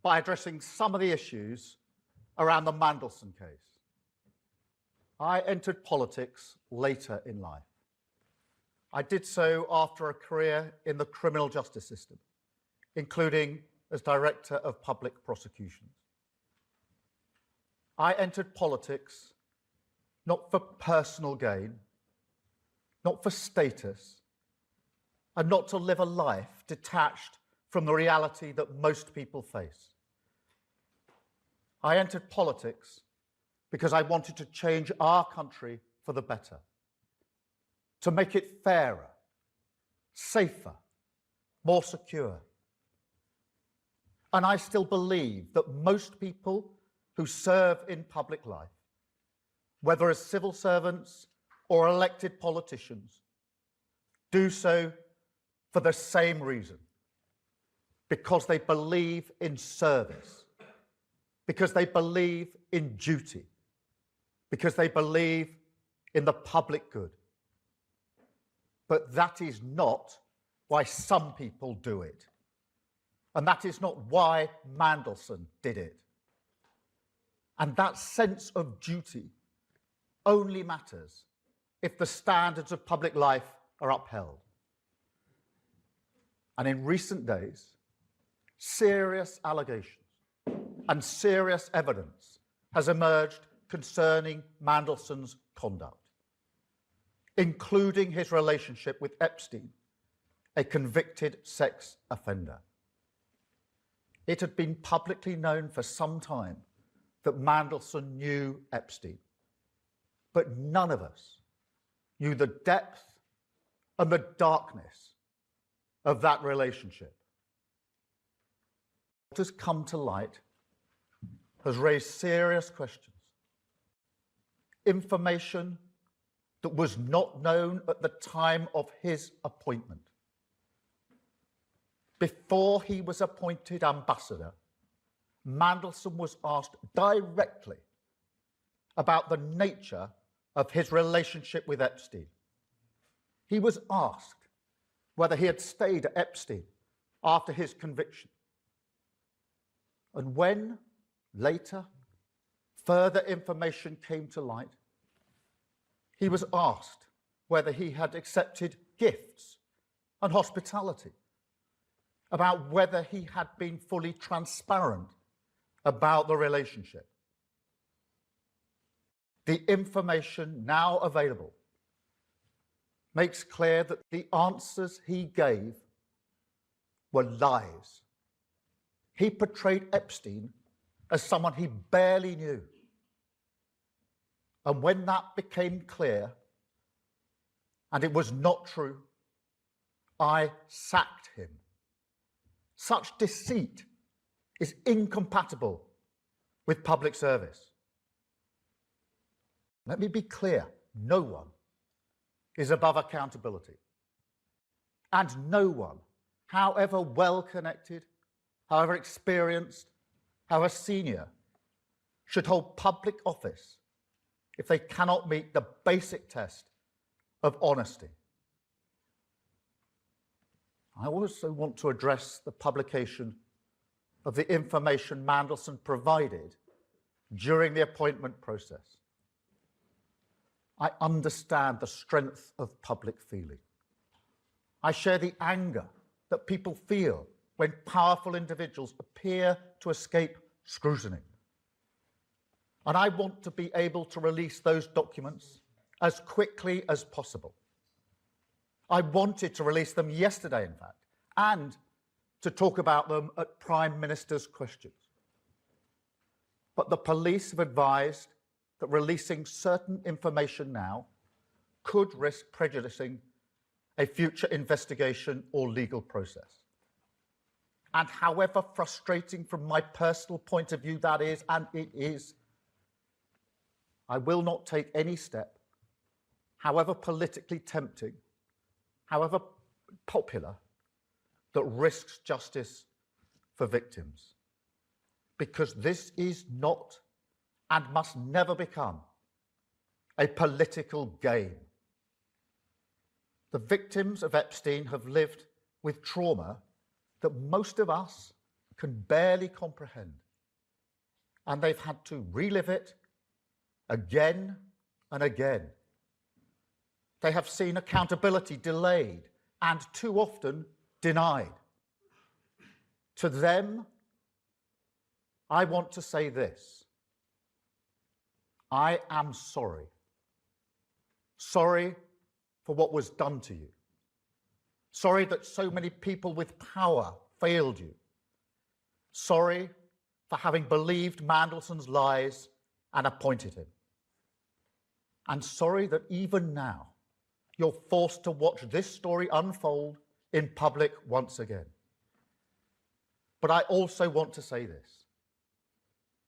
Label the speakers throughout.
Speaker 1: by addressing some of the issues around the Mandelson case. I entered politics later in life. I did so after a career in the criminal justice system, including as Director of Public Prosecutions. I entered politics not for personal gain, not for status, and not to live a life detached from the reality that most people face. I entered politics because I wanted to change our country for the better, to make it fairer, safer, more secure. And I still believe that most people who serve in public life, whether as civil servants or elected politicians, do so for the same reason, because they believe in service, because they believe in duty, because they believe in the public good. But that is not why some people do it. And that is not why Mandelson did it. And that sense of duty only matters if the standards of public life are upheld. And in recent days, serious allegations and serious evidence has emerged concerning Mandelson's conduct, including his relationship with Epstein, a convicted sex offender. It had been publicly known for some time that Mandelson knew Epstein, but none of us knew the depth and the darkness of that relationship. What has come to light has raised serious questions. Information that was not known at the time of his appointment. Before he was appointed ambassador, Mandelson was asked directly about the nature of his relationship with Epstein. He was asked whether he had stayed at Epstein after his conviction. And when, later, further information came to light, he was asked whether he had accepted gifts and hospitality, about whether he had been fully transparent about the relationship. The information now available makes clear that the answers he gave were lies. He portrayed Epstein as someone he barely knew. And when that became clear, and it was not true, I sacked him. Such deceit is incompatible with public service. Let me be clear, no one is above accountability. And no one, however well connected, however experienced, however senior, should hold public office if they cannot meet the basic test of honesty. I also want to address the publication of the information Mandelson provided during the appointment process. I understand the strength of public feeling. I share the anger that people feel when powerful individuals appear to escape scrutiny. And I want to be able to release those documents as quickly as possible. I wanted to release them yesterday, in fact, and to talk about them at Prime Minister's questions. But the police have advised that releasing certain information now could risk prejudicing a future investigation or legal process. And however frustrating from my personal point of view that is, and it is, I will not take any step, however politically tempting, however popular, that risks justice for victims. Because this is not and must never become a political game. The victims of Epstein have lived with trauma that most of us can barely comprehend. And they've had to relive it again and again. They have seen accountability delayed and too often denied. To them, I want to say this. I am sorry. Sorry for what was done to you. Sorry that so many people with power failed you. Sorry for having believed Mandelson's lies and appointed him. And sorry that even now you're forced to watch this story unfold in public once again. But I also want to say this.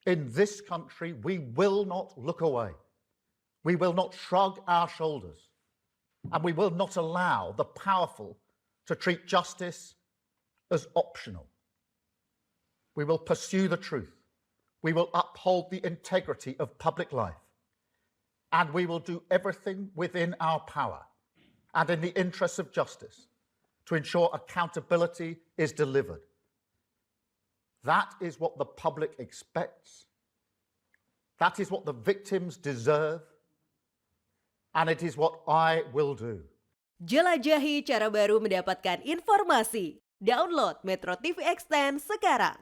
Speaker 1: In this country, we will not look away. We will not shrug our shoulders. And we will not allow the powerful to treat justice as optional. We will pursue the truth. We will uphold the integrity of public life. And we will do everything within our power and in the interests of justice to ensure accountability is delivered. That is what the public expects. That is what the victims deserve. And it is what I will do.
Speaker 2: Jelajahi cara baru mendapatkan informasi. Download MetroTV Extend sekarang.